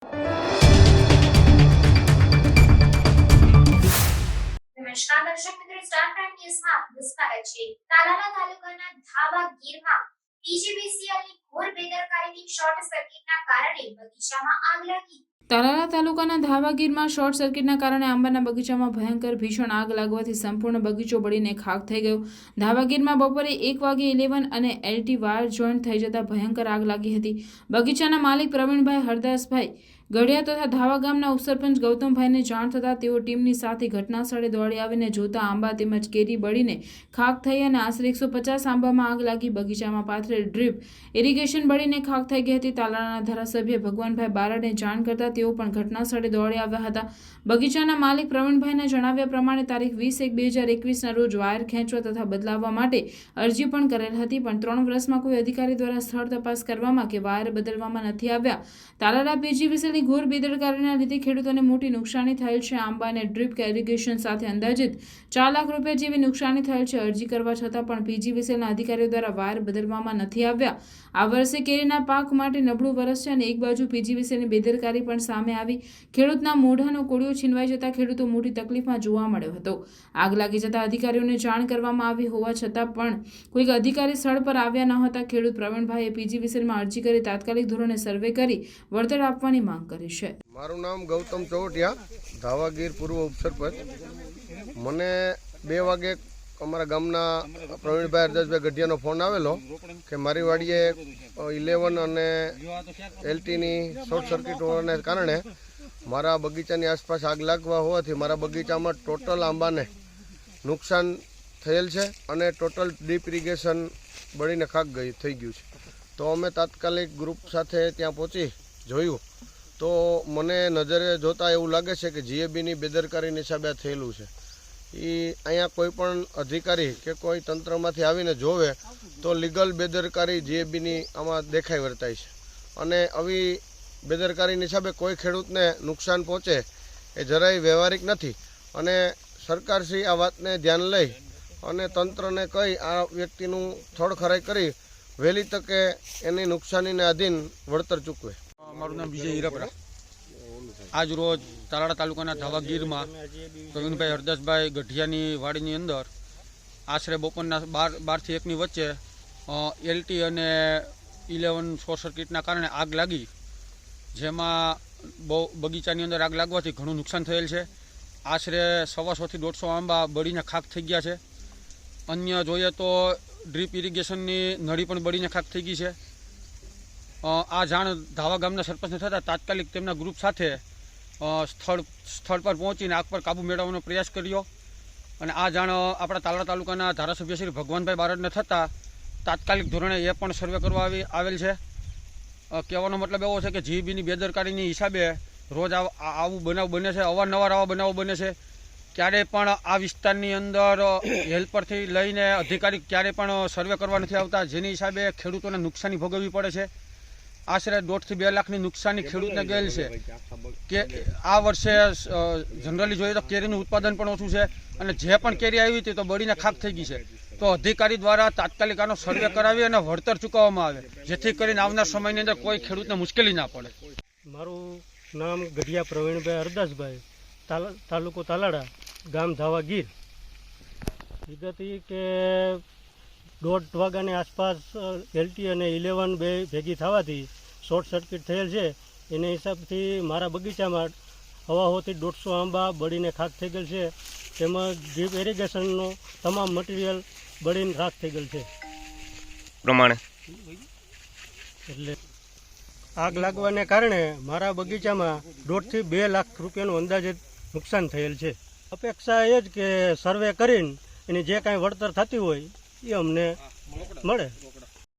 નમસ્કાર દર્શક મિત્રો, સ્ટાર પ્રાઇમ ન્યૂઝમાં આપનું સ્વાગત છે। તાલાલા તાલુકાના ધાવા ગીરમાં પીજીવીસીએલની ઘોર બેદરકારીથી શોર્ટ સર્કિટના કારણે બગીચામાં આગ લાગી। તાલાલા તાલુકાના ધાવા ગીરમાં શોર્ટ સર્કિટના કારણે આંબાના બગીચામાં ભયંકર ભીષણ આગ લાગવાથી સંપૂર્ણ બગીચો બળીને ખાખ થઈ ગયો। ધાવા ગીરમાં બપોરે 1:11 અને એલટી વાયર જોઈન્ટ થઈ જતા ભયંકર આગ લાગી હતી। બગીચાના માલિક પ્રવીણભાઈ હરદાસભાઈ ગઢિયા તથા ધાવા ગામના ઉપસરપંચ ગૌતમભાઈને જાણ થતાં તેઓ ટીમની સાથે ઘટના સ્થળે દોડી આવીને જોતા આંબા તેમજ કેરી બળીને ખાખ થઈ અને આશરે 150 આંબામાં આગ લાગી બગીચામાં પાથરેલ ડ્રીપ ઇરિગેશન બળીને ખાખ થઈ ગઈ હતી। તાલાલાના ધારાસભ્ય ભગવાનભાઈ બારડને જાણ કરતા તેઓ પણ ઘટના સ્થળે દોડી આવ્યા હતા। બગીચાના માલિક પ્રવીણભાઈના જણાવ્યા પ્રમાણે તારીખ 20/1/2021ના રોજ વાયર ખેંચવા તથા બદલાવવા માટે અરજી પણ કરેલ હતી, પણ 3 વર્ષમાં કોઈ અધિકારી દ્વારા સ્થળ તપાસ કરવામાં કે વાયર બદલવામાં નથી આવ્યા। તાલાલા પીજીવીસીએલની ઘોર બેદરકારીના લીધે ખેડૂતોને મોટી નુકસાની થયેલ છે। આંબા અને ડ્રીપ ઇરિગેશન સાથે અંદાજિત 4 લાખ રૂપિયા જેવી નુકસાની થયેલ છે। અરજી કરવા છતાં પણ પીજીવીસીએલના અધિકારીઓ દ્વારા વાયર બદલવામાં નથી આવ્યા। આ વર્ષે કેરીના પાક માટે નબળું વરસ છે અને એક બાજુ પીજીવીસીએલની બેદરકારી પણ સામે આવી। ખેડૂતના મોઢાનો કોળિયો છીનવાઈ જતા ખેડૂતો મોટી તકલીફમાં જોવા મળ્યો હતો। આગ લાગી જતા અધિકારીઓને જાણ કરવામાં આવી હોવા છતાં પણ કોઈક અધિકારી સ્થળ પર આવ્યા ન હતા। ખેડૂત પ્રવીણભાઈએ પીજીવીસીએલમાં અરજી કરી તાત્કાલિક ધોરણે સર્વે કરી વળતર આપવાની માંગ કરી છે। મારું નામ ગૌતમ ચોવટિયા, ધાવા ગીર પૂર્વ ઉપસરપંચ। મને 2 વાગે અમારા ગામના પ્રવીણભાઈ હરદાસભાઈ ગઢિયાનો ફોન આવેલો કે મારી વાડીએ 11 અને એલટીની શોર્ટ સર્કિટ હોવાને કારણે મારા બગીચાની આસપાસ આગ લાગવા હોવાથી મારા બગીચામાં ટોટલ આંબાને નુકસાન થયેલ છે અને ટોટલ ડ્રીપ ઇરિગેશન બળીને ખાક થઈ ગયું છે। તો અમે તાત્કાલિક ગ્રુપ સાથે ત્યાં પહોંચી જોયું તો મને નજરે જોતાં એવું લાગે છે કે જીએબીની બેદરકારીની હિસાબે આ થયેલું છે। એ અહીંયા કોઈ પણ અધિકારી કે કોઈ તંત્રમાંથી આવીને જોવે તો લીગલ બેદરકારી જીએબીની આમાં દેખાઈ વર્તાય છે અને આવી બેદરકારીની હિસાબે કોઈ ખેડૂતને નુકસાન પહોંચે એ જરાય વ્યવહારિક નથી અને સરકારશ્રી આ વાતને ધ્યાન લઈ અને તંત્રને કહી આ વ્યક્તિનું થોડખરાઈ કરી વહેલી તકે એની નુકસાનીને આધીન વળતર ચૂકવે। મારું નામ વિજય હીરાપરા। આજ રોજ તાલાળા તાલુકાના ધાવા ગીરમાં પ્રવીણભાઈ હરદાસભાઈ ગઢિયાની વાડીની અંદર આશરે બપોરના 12 થી 1ની વચ્ચે એલટી અને 11 શોર્ટ સર્કિટના કારણે આગ લાગી, જેમાં બગીચાની અંદર આગ લાગવાથી ઘણું નુકસાન થયેલ છે। આશરે 125 થી 150 આંબા બળીને ખાક થઈ ગયા છે। અન્ય જોઈએ તો ડ્રીપ ઇરિગેશનની નળી પણ બળીને ખાક થઈ ગઈ છે। આ જાણ ધાવા ગામના સરપંચને થતાં તાત્કાલિક તેમના ગ્રુપ સાથે સ્થળ પર પહોંચીને આગ પર કાબૂ મેળવવાનો પ્રયાસ કર્યો અને આ જાણ આપણા તાલાળા તાલુકાના ધારાસભ્ય શ્રી ભગવાનભાઈ બારડને થતાં તાત્કાલિક ધોરણે એ પણ સર્વે કરવા આવેલ છે। કહેવાનો મતલબ એવો છે કે જીબીની બેદરકારીની હિસાબે રોજ આવું બનાવ બને છે, અવારનવાર આવા બનાવો બને છે। ક્યારેય પણ આ વિસ્તારની અંદર હેલ્પરથી લઈને અધિકારી ક્યારેય પણ સર્વે કરવા નથી આવતા, જેની હિસાબે ખેડૂતોને નુકસાની ભોગવવી પડે છે। આશરે 1.5 થી 2 લાખની નુકસાની ખેડૂતને ગયેલ છે કે આ વર્ષે જનરલી જોઈએ તો કેરીનું ઉત્પાદન પણ ઓછું છે અને જે પણ કેરી આવી હતી તો બળીને ખાક થઈ ગઈ છે। તો અધિકારી દ્વારા તાત્કાલિક આનો સર્વે કરાવી અને વળતર ચૂકવવામાં આવે, જેથી કરીને આવનાર સમયની અંદર કોઈ ખેડૂતને મુશ્કેલી ના પડે। મારું નામ ગઢિયા પ્રવીણભાઈ હરદાસભાઈ, તાલુકો તાલાળા, ગામ ધાવા ગીર। વિગત એ કે 1:30 વાગ્યાની આસપાસ એલટી અને 11 બે ભેગી થવાથી શોર્ટ સર્કિટ થયેલ છે। એના હિસાબથી મારા બગીચામાં 150 થી 150 આંબા બળીને ખાક થઈ ગયેલ છે, તેમજ ડ્રીપ ઇરિગેશનનો તમામ મટીરિયલ બળીને ખાક થઈ ગયેલ છે પ્રમાણે। એટલે આગ લાગવાને કારણે મારા બગીચામાં 1.5 થી 2 લાખ રૂપિયાનું અંદાજિત નુકસાન થયેલ છે। અપેક્ષા એ જ કે સર્વે કરીને એની જે કાંઈ વળતર થતી હોય એ અમને મળે।